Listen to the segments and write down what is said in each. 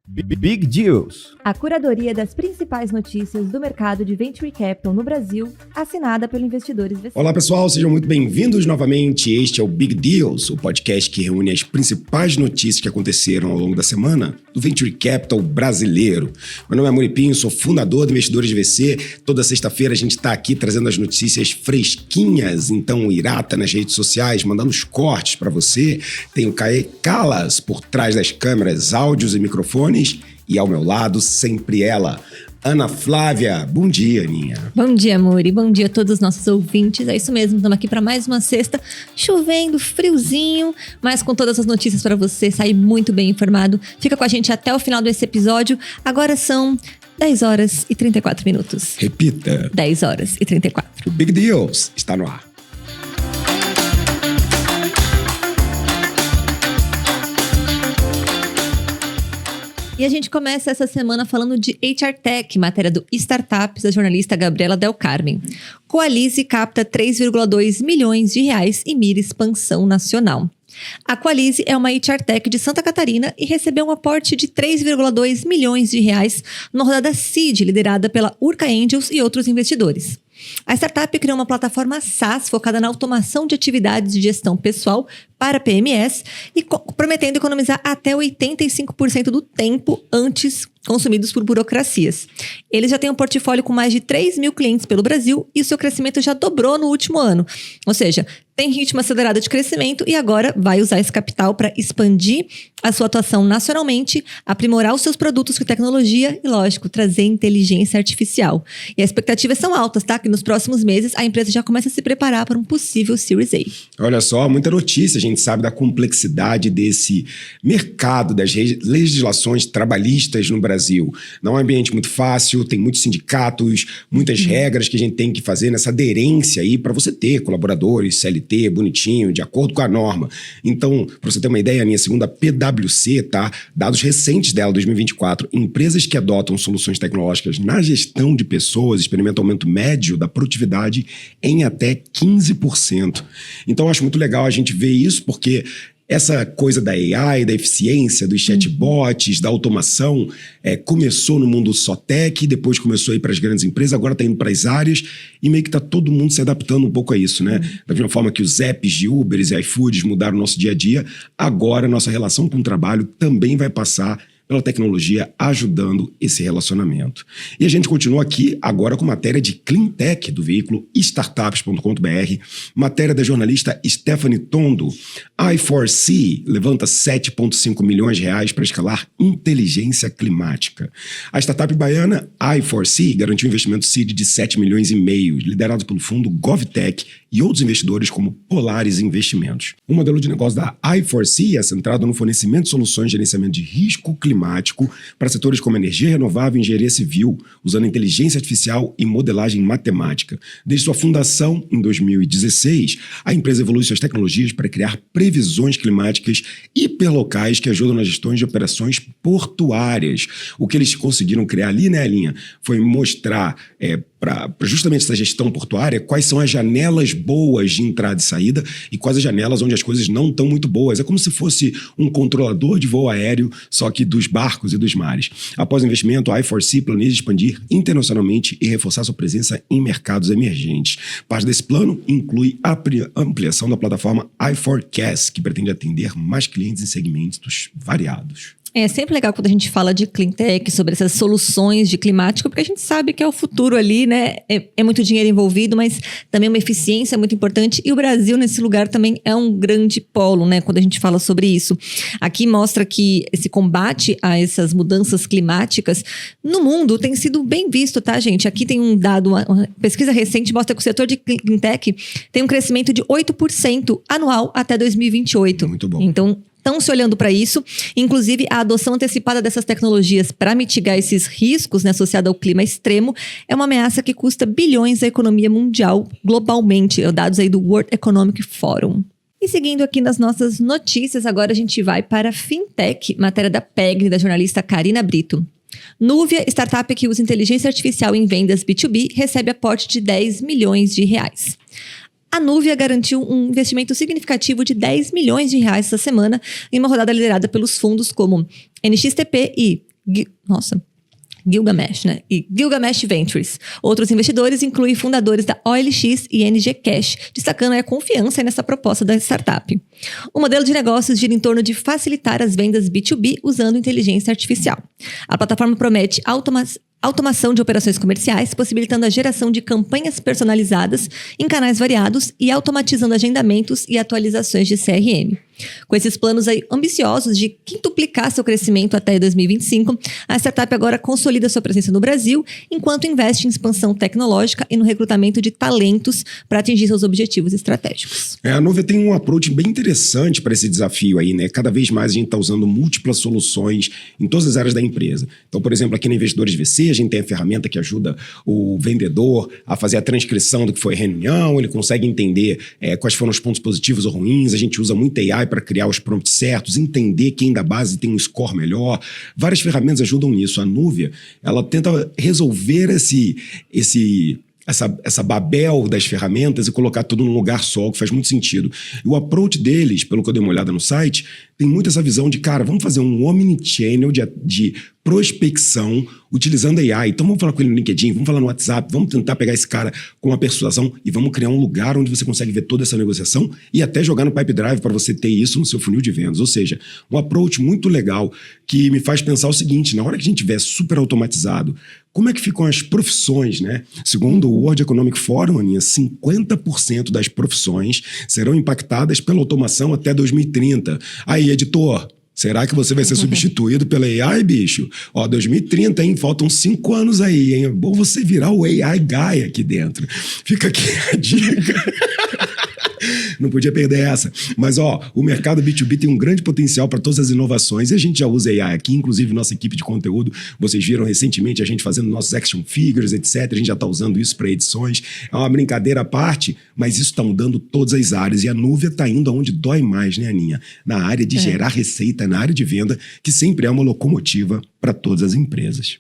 Big Deals. A curadoria das principais notícias do mercado de Venture Capital no Brasil, assinada pelo Investidores VC. Olá pessoal, sejam muito bem-vindos novamente. Este é o Big Deals, o podcast que reúne as principais notícias que aconteceram ao longo da semana do Venture Capital brasileiro. Meu nome é Muripinho, sou fundador do Investidores VC. Toda sexta-feira a gente está aqui trazendo as notícias fresquinhas, então irata nas redes sociais, mandando os cortes para você. Tem o Caê Calas por trás das câmeras, áudios e microfones. E ao meu lado, sempre ela, Ana Flávia. Bom dia, Aninha. Bom dia, Muri. Bom dia a todos os nossos ouvintes. É isso mesmo, estamos aqui para mais uma sexta, chovendo, friozinho, mas com todas as notícias para você sair muito bem informado. Fica com a gente até o final desse episódio. Agora são 10 horas e 34 minutos. Repita. 10 horas e 34. O Big Deals está no ar. E a gente começa essa semana falando de HR Tech, matéria do Startups, da jornalista Gabriela Del Carmen. Qualize capta 3,2 milhões de reais e mira expansão nacional. A Qualize é uma HR Tech de Santa Catarina e recebeu um aporte de 3,2 milhões de reais numa rodada Seed, liderada pela Urca Angels e outros investidores. A startup criou uma plataforma SaaS focada na automação de atividades de gestão pessoal para PMS e prometendo economizar até 85% do tempo antes consumidos por burocracias. Eles já têm um portfólio com mais de 3 mil clientes pelo Brasil e o seu crescimento já dobrou no último ano. Ou seja, tem ritmo acelerado de crescimento e agora vai usar esse capital para expandir a sua atuação nacionalmente, aprimorar os seus produtos com tecnologia e, lógico, trazer inteligência artificial. E as expectativas são altas, tá? Que nos próximos meses a empresa já começa a se preparar para um possível Series A. Olha só, muita notícia. A gente sabe da complexidade desse mercado, das legislações trabalhistas no Brasil. Não é um ambiente muito fácil, tem muitos sindicatos, muitas regras que a gente tem que fazer nessa aderência aí para você ter colaboradores, CLT, bonitinho, de acordo com a norma. Então, para você ter uma ideia, a minha segunda PwC, tá? Dados recentes dela, 2024, empresas que adotam soluções tecnológicas na gestão de pessoas experimentam aumento médio da produtividade em até 15%. Então, eu acho muito legal a gente ver isso, porque essa coisa da AI, da eficiência, dos chatbots, da automação, começou no mundo só tech, depois começou a ir para as grandes empresas, agora está indo para as áreas e meio que está todo mundo se adaptando um pouco a isso, né? Da mesma forma que os apps de Ubers e iFoods mudaram o nosso dia a dia, agora a nossa relação com o trabalho também vai passar pela tecnologia ajudando esse relacionamento. E a gente continua aqui agora com matéria de Clean Tech do veículo startups.com.br, matéria da jornalista Stephanie Tondo. I4C levanta 7,5 milhões de reais para escalar inteligência climática. A startup baiana I4C garantiu um investimento seed de 7 milhões e meio, liderado pelo fundo GovTech e outros investidores como Polaris Investimentos. O modelo de negócio da I4C é centrado no fornecimento de soluções de gerenciamento de risco climático para setores como energia renovável e engenharia civil, usando inteligência artificial e modelagem matemática. Desde sua fundação, em 2016, a empresa evolui suas tecnologias para criar previsões climáticas hiperlocais que ajudam nas gestões de operações portuárias. O que eles conseguiram criar ali, né, Alinha, foi mostrar para justamente essa gestão portuária quais são as janelas boas de entrada e saída e quais as janelas onde as coisas não estão muito boas. É como se fosse um controlador de voo aéreo, só que dos barcos e dos mares. Após o investimento, a I4C planeja expandir internacionalmente e reforçar sua presença em mercados emergentes. Parte desse plano inclui a ampliação da plataforma iForecast, que pretende atender mais clientes em segmentos variados. É sempre legal quando a gente fala de clean tech, sobre essas soluções de climático, porque a gente sabe que é o futuro ali, né? É muito dinheiro envolvido, mas também uma eficiência muito importante. E o Brasil, nesse lugar, também é um grande polo, né? Quando a gente fala sobre isso. Aqui mostra que esse combate a essas mudanças climáticas no mundo tem sido bem visto, tá, gente? Aqui tem um dado, uma pesquisa recente mostra que o setor de clean tech tem um crescimento de 8% anual até 2028. Muito bom. Então, estão se olhando para isso. Inclusive, a adoção antecipada dessas tecnologias para mitigar esses riscos, né, associados ao clima extremo é uma ameaça que custa bilhões à economia mundial globalmente. Dados aí do World Economic Forum. E seguindo aqui nas nossas notícias, agora a gente vai para a Fintech, matéria da PEGNI, da jornalista Karina Brito. Nuvia, startup que usa inteligência artificial em vendas B2B, recebe aporte de 10 milhões de reais. A Nuvia garantiu um investimento significativo de 10 milhões de reais essa semana em uma rodada liderada pelos fundos como NXTP e Gilgamesh, né? E Gilgamesh Ventures. Outros investidores incluem fundadores da OLX e NG Cash, destacando a confiança nessa proposta da startup. O modelo de negócios gira em torno de facilitar as vendas B2B usando inteligência artificial. A plataforma promete automação de operações comerciais, possibilitando a geração de campanhas personalizadas em canais variados e automatizando agendamentos e atualizações de CRM. Com esses planos aí ambiciosos de quintuplicar seu crescimento até 2025, a startup agora consolida sua presença no Brasil, enquanto investe em expansão tecnológica e no recrutamento de talentos para atingir seus objetivos estratégicos. A Nuvia tem um approach bem interessante para esse desafio aí, né? Cada vez mais a gente está usando múltiplas soluções em todas as áreas da empresa. Então, por exemplo, aqui na Investidores VC, a gente tem a ferramenta que ajuda o vendedor a fazer a transcrição do que foi a reunião, ele consegue entender quais foram os pontos positivos ou ruins, a gente usa muito AI para criar os prompts certos, entender quem da base tem um score melhor. Várias ferramentas ajudam nisso. A Nuvia, ela tenta resolver essa babel das ferramentas e colocar tudo num lugar só, o que faz muito sentido. E o approach deles, pelo que eu dei uma olhada no site, tem muito essa visão de, cara, vamos fazer um omnichannel de prospecção utilizando AI. Então vamos falar com ele no LinkedIn, vamos falar no WhatsApp, vamos tentar pegar esse cara com uma persuasão e vamos criar um lugar onde você consegue ver toda essa negociação e até jogar no Pipe Drive para você ter isso no seu funil de vendas. Ou seja, um approach muito legal que me faz pensar o seguinte, na hora que a gente tiver super automatizado, como é que ficam as profissões, né? Segundo o World Economic Forum, Aninha, 50% das profissões serão impactadas pela automação até 2030. Aí, editor, será que você vai ser substituído pela AI, bicho? 2030, hein? Faltam 5 anos aí, hein? É bom você virar o AI guy aqui dentro. Fica aqui a dica. Não podia perder essa. Mas, o mercado B2B tem um grande potencial para todas as inovações e a gente já usa AI aqui, inclusive nossa equipe de conteúdo. Vocês viram recentemente a gente fazendo nossos action figures, etc. A gente já está usando isso para edições. É uma brincadeira à parte, mas isso está mudando todas as áreas. E a Nuvia está indo aonde dói mais, né, Aninha? Na área de gerar receita, na área de venda, que sempre é uma locomotiva para todas as empresas.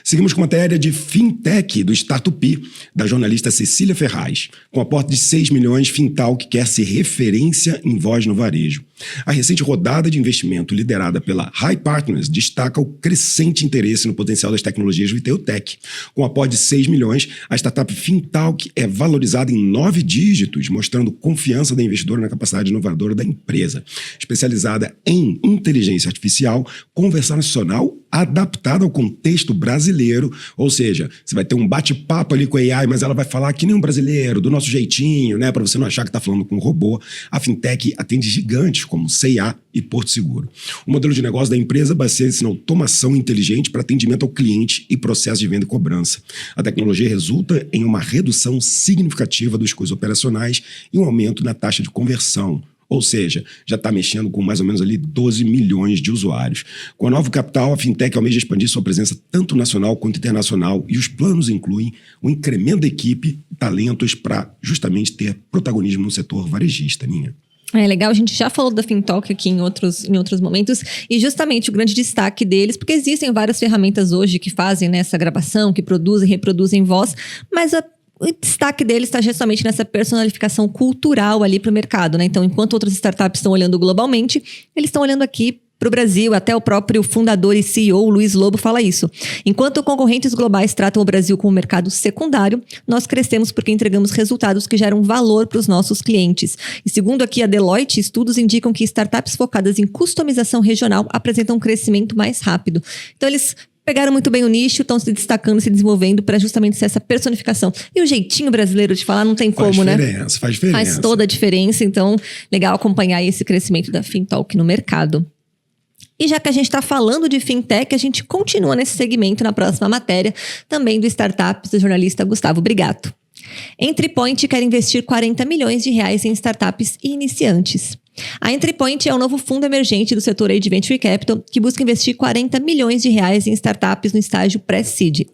Seguimos com a matéria de Fintech do Startup, da jornalista Cecília Ferraz. Com aporte de 6 milhões, Fintalk quer ser referência em voz no varejo. A recente rodada de investimento liderada pela High Partners destaca o crescente interesse no potencial das tecnologias Retail Tech. Com aporte de 6 milhões, a startup Fintalk é valorizada em 9 dígitos, mostrando confiança da investidora na capacidade inovadora da empresa. Especializada em inteligência artificial conversacional adaptada ao contexto brasileiro, ou seja, você vai ter um bate-papo ali com a AI, mas ela vai falar que nem um brasileiro, do nosso jeitinho, né, para você não achar que está falando com um robô. A Fintech atende gigantes como C&A e Porto Seguro. O modelo de negócio da empresa baseia-se na automação inteligente para atendimento ao cliente e processo de venda e cobrança. A tecnologia resulta em uma redução significativa dos custos operacionais e um aumento na taxa de conversão. Ou seja, já está mexendo com mais ou menos ali 12 milhões de usuários. Com a nova capital, a Fintech almeja expandir sua presença tanto nacional quanto internacional e os planos incluem o incremento da equipe e talentos para justamente ter protagonismo no setor varejista, Ninha. É legal, a gente já falou da Fintalk aqui em outros momentos e justamente o grande destaque deles, porque existem várias ferramentas hoje que fazem essa gravação, que produzem, reproduzem voz, mas o destaque deles está justamente nessa personalificação cultural ali para o mercado, né? Então, enquanto outras startups estão olhando globalmente, eles estão olhando aqui para o Brasil. Até o próprio fundador e CEO, Luiz Lobo, fala isso. Enquanto concorrentes globais tratam o Brasil como mercado secundário, nós crescemos porque entregamos resultados que geram valor para os nossos clientes. E segundo aqui a Deloitte, estudos indicam que startups focadas em customização regional apresentam um crescimento mais rápido. Então, eles pegaram muito bem o nicho, estão se destacando, se desenvolvendo para justamente ser essa personificação. E o jeitinho brasileiro de falar não tem como, né? Faz diferença. Faz toda a diferença, então legal acompanhar esse crescimento da Fintalk no mercado. E já que a gente está falando de fintech, a gente continua nesse segmento na próxima matéria, também do Startups, do jornalista Gustavo Brigato. Entrypoint quer investir 40 milhões de reais em startups e iniciantes. A Entrypoint é o novo fundo emergente do setor de Venture Capital, que busca investir 40 milhões de reais em startups no estágio pré-seed.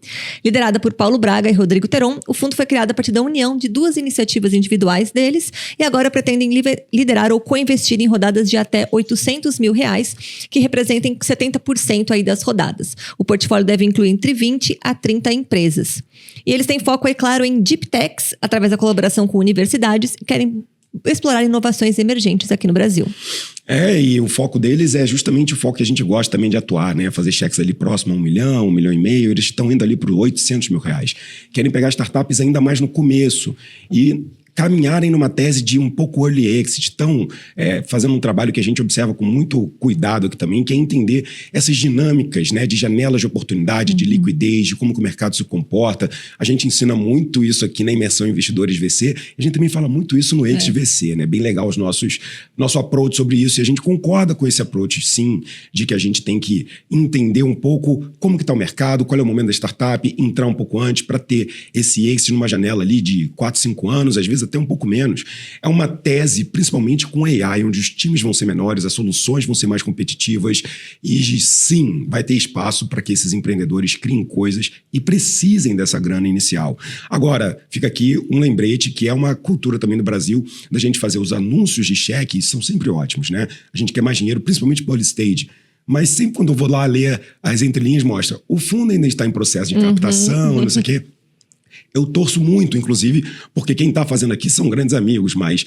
Liderada por Paulo Braga e Rodrigo Teron, o fundo foi criado a partir da união de 2 iniciativas individuais deles e agora pretendem liderar ou co-investir em rodadas de até 800 mil reais, que representem 70% aí das rodadas. O portfólio deve incluir entre 20 a 30 empresas. E eles têm foco, é claro, em Deep Techs, através da colaboração com universidades, e querem explorar inovações emergentes aqui no Brasil. E o foco deles é justamente o foco que a gente gosta também de atuar, né? Fazer cheques ali próximo a 1 milhão, 1,5 milhão, eles estão indo ali para 800 mil reais. Querem pegar startups ainda mais no começo e caminharem numa tese de um pouco early exit. Estão fazendo um trabalho que a gente observa com muito cuidado aqui também, que é entender essas dinâmicas, né, de janelas de oportunidade, de liquidez, de como que o mercado se comporta. A gente ensina muito isso aqui na imersão Investidores VC. A gente também fala muito isso no Exit VC, né? Bem legal nosso approach sobre isso. E a gente concorda com esse approach, sim, de que a gente tem que entender um pouco como que está o mercado, qual é o momento da startup, entrar um pouco antes para ter esse exit numa janela ali de 4, 5 anos, às vezes até um pouco menos. É uma tese, principalmente com AI, onde os times vão ser menores, as soluções vão ser mais competitivas e, sim, vai ter espaço para que esses empreendedores criem coisas e precisem dessa grana inicial. Agora, fica aqui um lembrete que é uma cultura também no Brasil da gente fazer os anúncios de cheque, são sempre ótimos, né? A gente quer mais dinheiro, principalmente para o early stage. Mas sempre quando eu vou lá ler as entrelinhas, mostra o fundo ainda está em processo de captação, não sei o quê. Eu torço muito, inclusive, porque quem está fazendo aqui são grandes amigos, mas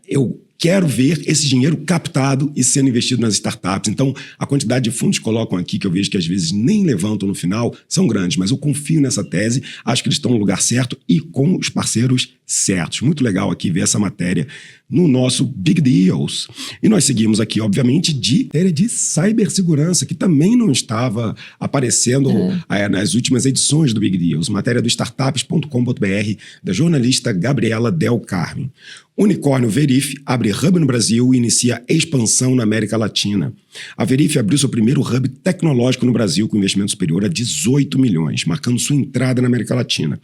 eu quero ver esse dinheiro captado e sendo investido nas startups. Então, a quantidade de fundos que colocam aqui, que eu vejo que às vezes nem levantam no final, são grandes, mas eu confio nessa tese, acho que eles estão no lugar certo e com os parceiros certos. Muito legal aqui ver essa matéria no nosso Big Deals. E nós seguimos aqui, obviamente, de cibersegurança, que também não estava aparecendo nas últimas edições do Big Deals. Matéria do startups.com.br, da jornalista Gabriela Del Carmen. Unicórnio Veriff abre hub no Brasil e inicia expansão na América Latina. A Veriff abriu seu primeiro hub tecnológico no Brasil com investimento superior a 18 milhões, marcando sua entrada na América Latina.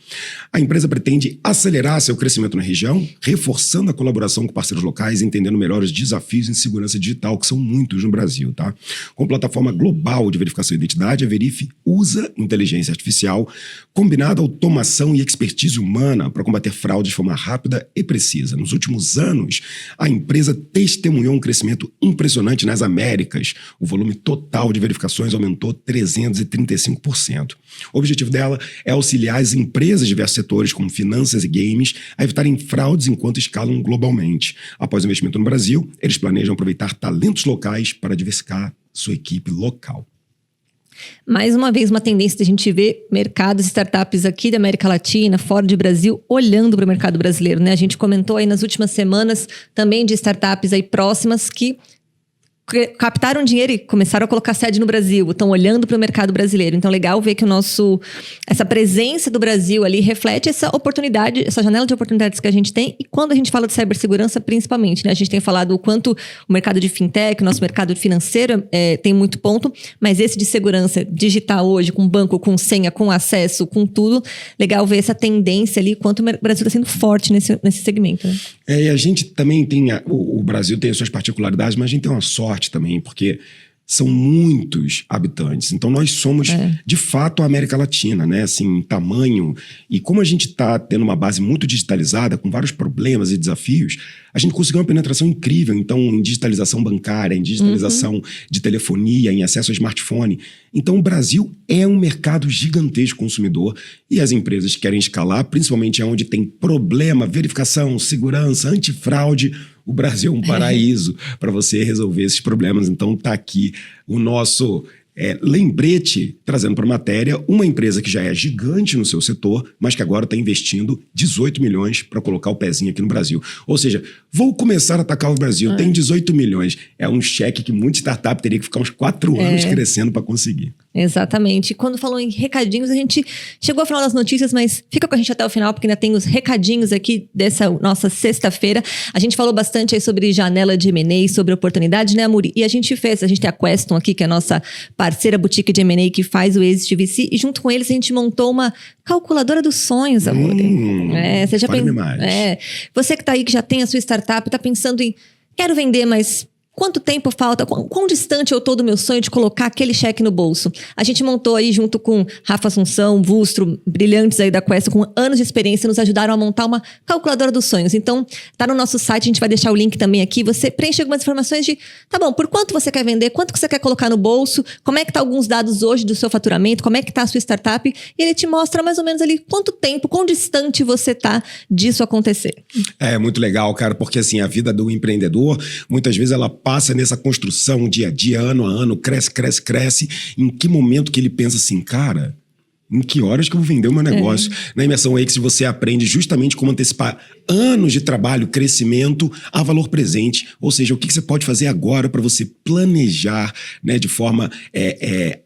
A empresa pretende acelerar seu crescimento na região, reforçando a colaboração com parceiros locais e entendendo melhor os desafios em segurança digital, que são muitos no Brasil, tá? Com plataforma global de verificação de identidade, a Veriff usa inteligência artificial combinada à automação e expertise humana para combater fraude de forma rápida e precisa. Nos últimos anos, a empresa testemunhou um crescimento impressionante nas Américas. O volume total de verificações aumentou 335%. O objetivo dela é auxiliar as empresas de diversos setores, como finanças e games, a evitarem fraudes enquanto escalam globalmente. Após o investimento no Brasil, eles planejam aproveitar talentos locais para diversificar sua equipe local. Mais uma vez, uma tendência de a gente ver mercados, startups aqui da América Latina, fora de Brasil, olhando para o mercado brasileiro, né? A gente comentou aí nas últimas semanas também de startups aí próximas que captaram dinheiro e começaram a colocar sede no Brasil, estão olhando para o mercado brasileiro. Então, legal ver que essa presença do Brasil ali reflete essa oportunidade, essa janela de oportunidades que a gente tem. E quando a gente fala de cibersegurança, principalmente, né? A gente tem falado o quanto o mercado de fintech, o nosso mercado financeiro tem muito ponto, mas esse de segurança digital hoje, com banco, com senha, com acesso, com tudo, legal ver essa tendência ali, quanto o Brasil está sendo forte nesse segmento, né? E a gente também tem, o Brasil tem as suas particularidades, mas a gente tem uma sorte também, porque são muitos habitantes. Então, nós somos, de fato, a América Latina, né? Assim, em tamanho. E como a gente está tendo uma base muito digitalizada, com vários problemas e desafios, a gente conseguiu uma penetração incrível. Então, em digitalização bancária, em digitalização de telefonia, em acesso ao smartphone. Então, o Brasil é um mercado gigantesco consumidor e as empresas que querem escalar, principalmente onde tem problema, verificação, segurança, antifraude, o Brasil é um paraíso para você resolver esses problemas. Então, está aqui o nosso lembrete, trazendo para a matéria, uma empresa que já é gigante no seu setor, mas que agora está investindo 18 milhões para colocar o pezinho aqui no Brasil. Ou seja, vou começar a atacar o Brasil, tem 18 milhões. É um cheque que muita startup teria que ficar uns 4 anos crescendo para conseguir. Exatamente. Quando falou em recadinhos, a gente chegou ao final das notícias, mas fica com a gente até o final, porque ainda tem os recadinhos aqui dessa nossa sexta-feira. A gente falou bastante aí sobre janela de M&A, sobre oportunidade, né, Amuri? E a gente tem a Queston aqui, que é a nossa parceira boutique de M&A que faz o Exit VC, e junto com eles a gente montou uma calculadora dos sonhos, Amuri. Você já você que tá aí, que já tem a sua startup, tá pensando em quero vender, mas quanto tempo falta? Quão distante eu tô do meu sonho de colocar aquele cheque no bolso? A gente montou aí junto com Rafa Assunção, Vustro, brilhantes aí da Quest, com anos de experiência, nos ajudaram a montar uma calculadora dos sonhos. Então, tá no nosso site, a gente vai deixar o link também aqui. Você preenche algumas informações de, tá bom, por quanto você quer vender, quanto que você quer colocar no bolso, como é que tá alguns dados hoje do seu faturamento, como é que tá a sua startup, e ele te mostra mais ou menos ali quanto tempo, quão distante você tá disso acontecer. É muito legal, cara, porque assim, a vida do empreendedor, muitas vezes ela passa nessa construção dia a dia, ano a ano, cresce, em que momento que ele pensa assim, cara, em que horas que eu vou vender o meu negócio? Na Imersão X você aprende justamente como antecipar anos de trabalho, crescimento a valor presente. Ou seja, o que você pode fazer agora para você planejar, né, de forma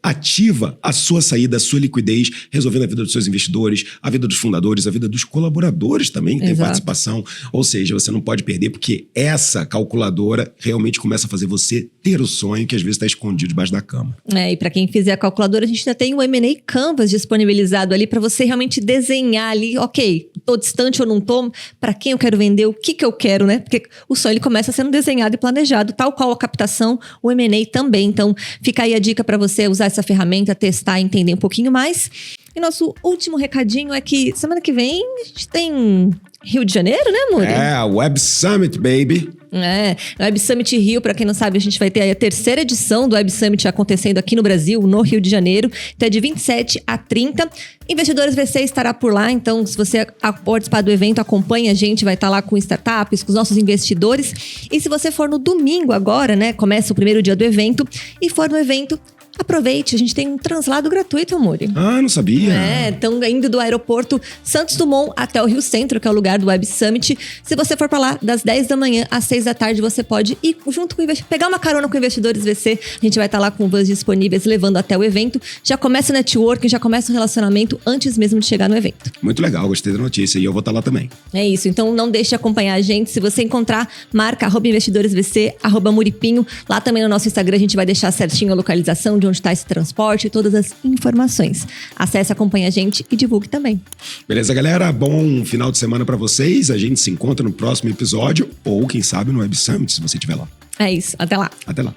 ativa a sua saída, a sua liquidez, resolvendo a vida dos seus investidores, a vida dos fundadores, a vida dos colaboradores também, que tem participação. Ou seja, você não pode perder, porque essa calculadora realmente começa a fazer você ter o sonho que às vezes está escondido debaixo da cama. E para quem fizer a calculadora, a gente ainda tem o M&A Canvas disponibilizado ali para você realmente desenhar ali, ok, tô distante ou não tô, para quem eu quero vender, o que eu quero, né? Porque o sonho ele começa sendo desenhado e planejado, tal qual a captação, o M&A também. Então, fica aí a dica para você usar essa ferramenta, testar, entender um pouquinho mais. E nosso último recadinho é que semana que vem a gente tem Rio de Janeiro, né, amor? Web Summit, baby. Web Summit Rio, para quem não sabe, a gente vai ter aí a 3ª edição do Web Summit acontecendo aqui no Brasil, no Rio de Janeiro. Então é de 27 a 30. Investidores VC estará por lá, então se você participar do evento, acompanhe a gente, vai estar lá com startups, com os nossos investidores. E se você for no domingo agora, né, começa o primeiro dia do evento, e for no evento, aproveite, a gente tem um translado gratuito, Amori. Não sabia. Estão indo do aeroporto Santos Dumont até o Rio Centro, que é o lugar do Web Summit. Se você for para lá, das 10 da manhã às 6 da tarde, você pode ir junto com pegar uma carona com investidores VC. A gente vai estar lá com vans disponíveis, levando até o evento. Já começa o networking, já começa o relacionamento antes mesmo de chegar no evento. Muito legal, gostei da notícia e eu vou estar lá também. É isso, então não deixe de acompanhar a gente. Se você encontrar, marca @investidoresvc, @muripinho. Lá também no nosso Instagram a gente vai deixar certinho a localização de onde está esse transporte e todas as informações. Acesse, acompanhe a gente e divulgue também. Beleza, galera? Bom final de semana para vocês. A gente se encontra no próximo episódio ou, quem sabe, no Web Summit, se você estiver lá. É isso. Até lá. Até lá.